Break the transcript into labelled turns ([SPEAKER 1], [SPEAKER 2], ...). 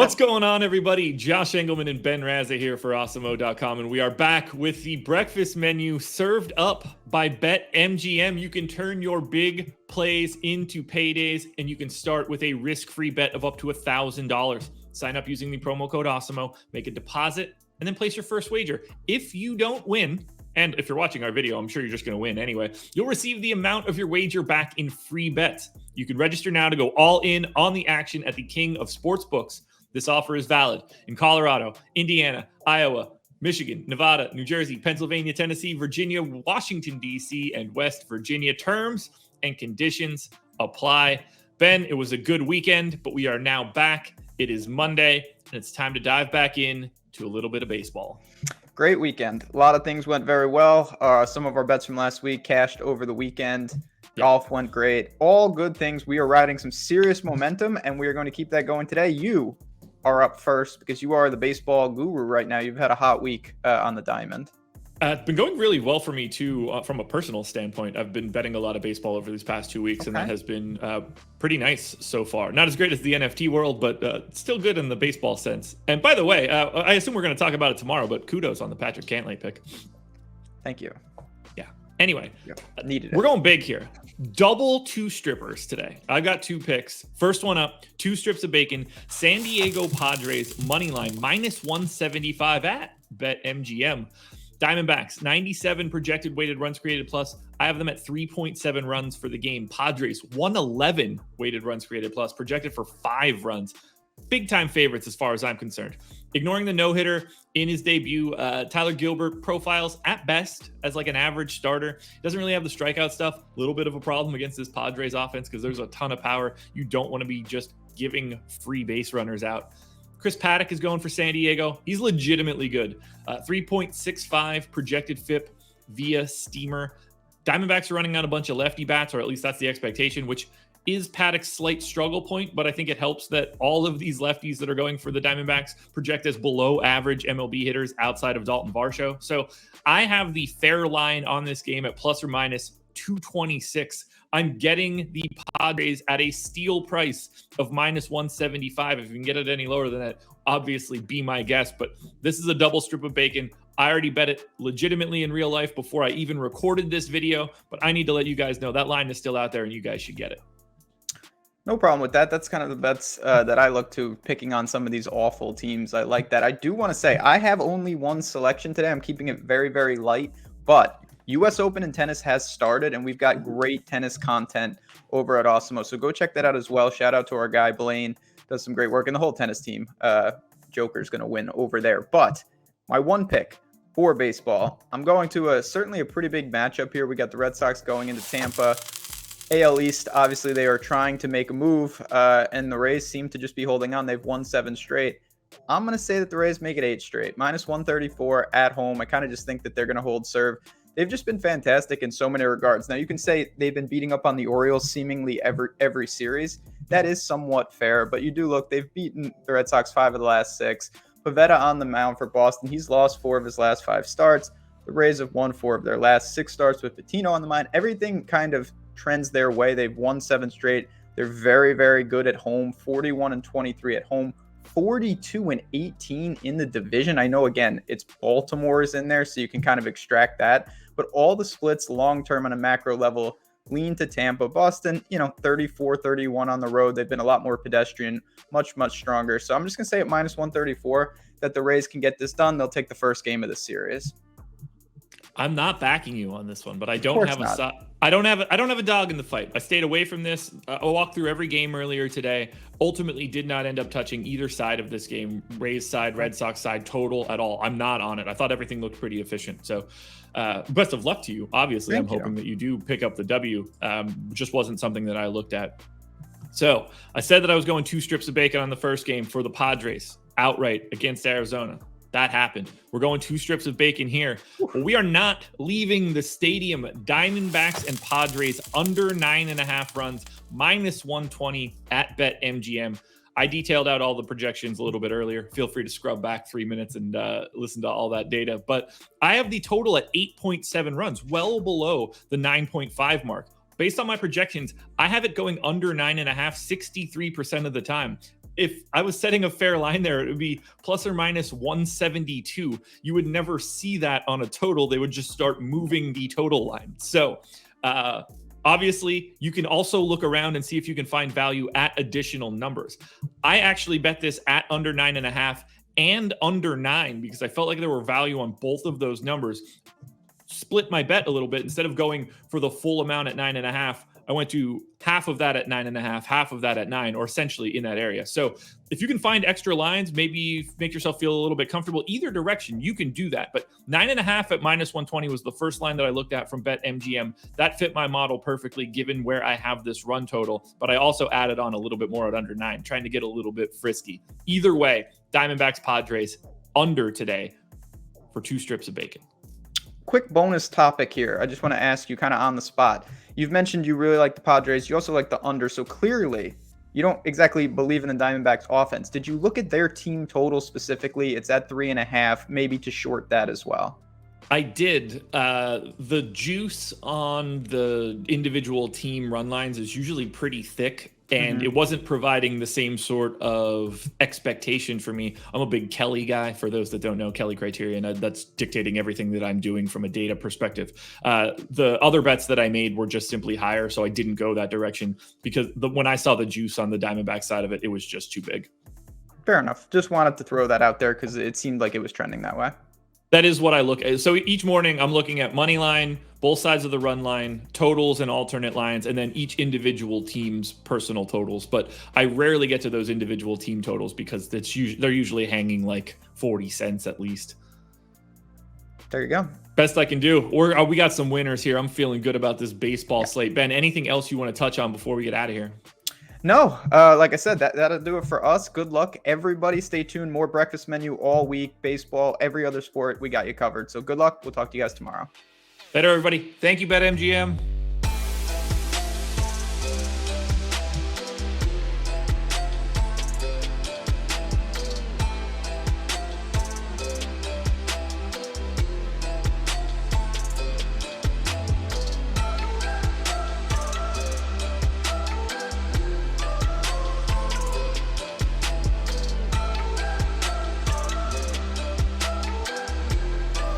[SPEAKER 1] What's going on, everybody? Josh Engleman and Ben Rasa here for Awesemo.com, and we are back with the breakfast menu served up by BetMGM. You can turn your big plays into paydays, and you can start with a risk-free bet of up to $1,000. Sign up using the promo code Awesemo, make a deposit, and then place your first wager. If you don't win, and if you're watching our video, I'm sure you're just going to win anyway, you'll receive the amount of your wager back in free bets. You can register now to go all in on the action at the king of sportsbooks. This offer is valid in Colorado, Indiana, Iowa, Michigan, Nevada, New Jersey, Pennsylvania, Tennessee, Virginia, Washington, D.C., and West Virginia. Terms and conditions apply. Ben, it was a good weekend, but we are now back. It is Monday, and it's time to dive back in to a little bit of baseball.
[SPEAKER 2] Great weekend. A lot of things went very well. Some of our bets from last week cashed over the weekend. Golf went great. All good things. We are riding some serious momentum, and we are going to keep that going today. You are up first because you are the baseball guru right now. You've had a hot week on the diamond.
[SPEAKER 1] It's been going really well for me, too, from a personal standpoint. I've been betting a lot of baseball over these past 2 weeks, and that has been pretty nice so far. Not as great as the NFT world, but still good in the baseball sense. And by the way, I assume we're going to talk about it tomorrow, but kudos on the Patrick Cantlay pick.
[SPEAKER 2] Thank you.
[SPEAKER 1] Yeah. Anyway,
[SPEAKER 2] needed it.
[SPEAKER 1] We're going big here. Double two strippers today. I've got two picks. First one up, 2 strips of bacon. San Diego Padres money line minus 175 at BetMGM. Diamondbacks, 97 projected weighted runs created plus. I have them at 3.7 runs for the game. Padres, 111 weighted runs created plus, projected for 5 runs. Big time favorites as far as I'm concerned. Ignoring the no-hitter in his debut, Tyler Gilbert profiles at best as like an average starter. Doesn't really have the strikeout stuff. A little bit of a problem against this Padres offense because there's a ton of power. You don't want to be just giving free base runners out. Chris Paddock is going for San Diego. He's legitimately good. 3.65 projected FIP via Steamer. Diamondbacks are running out a bunch of lefty bats, or at least that's the expectation, which is Paddock's slight struggle point, but I think it helps that all of these lefties that are going for the Diamondbacks project as below average MLB hitters outside of Dalton Varsho. So I have the fair line on this game at plus or minus 226. I'm getting the Padres at a steal price of minus 175. If you can get it any lower than that, obviously be my guest. But this is a double strip of bacon. I already bet it legitimately in real life before I even recorded this video, but I need to let you guys know that line is still out there and you guys should get it.
[SPEAKER 2] No problem with that. That's kind of the bets that I look to, picking on some of these awful teams. I like that. I do want to say I have only one selection today. I'm keeping it very, very light, but U.S. Open in tennis has started, and we've got great tennis content over at Awesemo. So go check that out as well. Shout out to our guy, Blaine. Does some great work, and the whole tennis team. Joker's going to win over there. But my one pick for baseball, I'm going to certainly a pretty big matchup here. We got the Red Sox going into Tampa. AL East, obviously, they are trying to make a move, and the Rays seem to just be holding on. They've won 7 straight. I'm going to say that the Rays make it 8 straight. Minus 134 at home. I kind of just think that they're going to hold serve. They've just been fantastic in so many regards. Now, you can say they've been beating up on the Orioles seemingly every series. That is somewhat fair, but you do look, they've beaten the Red Sox 5 of the last 6. Pivetta on the mound for Boston. He's lost 4 of his last 5 starts. The Rays have won 4 of their last 6 starts with Patino on the mound. Everything kind of trends their way. They've won 7 straight. They're very, very good at home. 41-23 at home. 42-18 in the division. I know, again, it's Baltimore is in there, so you can kind of extract that. But all the splits long-term on a macro level lean to Tampa. Boston, 34-31 on the road. They've been a lot more pedestrian, much, much stronger. So I'm just going to say at minus 134 that the Rays can get this done. They'll take the first game of the series.
[SPEAKER 1] I'm not backing you on this one, but I don't have I don't have a dog in the fight. I stayed away from this. I walked through every game earlier today. Ultimately did not end up touching either side of this game, Rays side, Red Sox side, total at all. I'm not on it. I thought everything looked pretty efficient. So best of luck to you. Obviously, I'm hoping that you do pick up the W. Just wasn't something that I looked at. So I said that I was going 2 strips of bacon on the first game for the Padres outright against Arizona. That happened. We're going 2 strips of bacon here. But we are not leaving the stadium. Diamondbacks and Padres under 9.5 runs, minus 120 at BetMGM. I detailed out all the projections a little bit earlier. Feel free to scrub back 3 minutes and listen to all that data. But I have the total at 8.7 runs, well below the 9.5 mark. Based on my projections, I have it going under 9.5 63% of the time. if I was setting a fair line there, it would be plus or minus 172. You would never see that on a total. They would just start moving the total line. So obviously, you can also look around and see if you can find value at additional numbers. I actually bet this at under 9.5 and under 9 because I felt like there were value on both of those numbers. Split my bet a little bit. Instead of going for the full amount at 9.5, I went to half of that at 9.5, half of that at 9, or essentially in that area. So if you can find extra lines, maybe make yourself feel a little bit comfortable either direction, you can do that. But 9.5 at minus 120 was the first line that I looked at from BetMGM. That fit my model perfectly given where I have this run total. But I also added on a little bit more at under 9, trying to get a little bit frisky. Either way, Diamondbacks Padres under today for 2 strips of bacon.
[SPEAKER 2] Quick bonus topic here. I just want to ask you kind of on the spot. You've mentioned you really like the Padres. You also like the under. So clearly, you don't exactly believe in the Diamondbacks offense. Did you look at their team total specifically? It's at 3.5, maybe to short that as well.
[SPEAKER 1] I did. The juice on the individual team run lines is usually pretty thick, and it wasn't providing the same sort of expectation for me. I'm a big Kelly guy. For those that don't know, Kelly criterion, that's dictating everything that I'm doing from a data perspective. The other bets that I made were just simply higher, so I didn't go that direction because when I saw the juice on the Diamondback side of it, it was just too big.
[SPEAKER 2] Fair enough. Just wanted to throw that out there because it seemed like it was trending that way.
[SPEAKER 1] That is what I look at. So each morning I'm looking at money line, both sides of the run line, totals and alternate lines, and then each individual team's personal totals. But I rarely get to those individual team totals because they're usually hanging like 40 cents at least.
[SPEAKER 2] There you go.
[SPEAKER 1] Best I can do. We got some winners here. I'm feeling good about this baseball slate. Ben, anything else you want to touch on before we get out of here?
[SPEAKER 2] No, like I said, that'll do it for us. Good luck, everybody. Stay tuned. More breakfast menu all week. Baseball, every other sport, we got you covered. So good luck. We'll talk to you guys tomorrow.
[SPEAKER 1] Better, everybody. Thank you, BetMGM.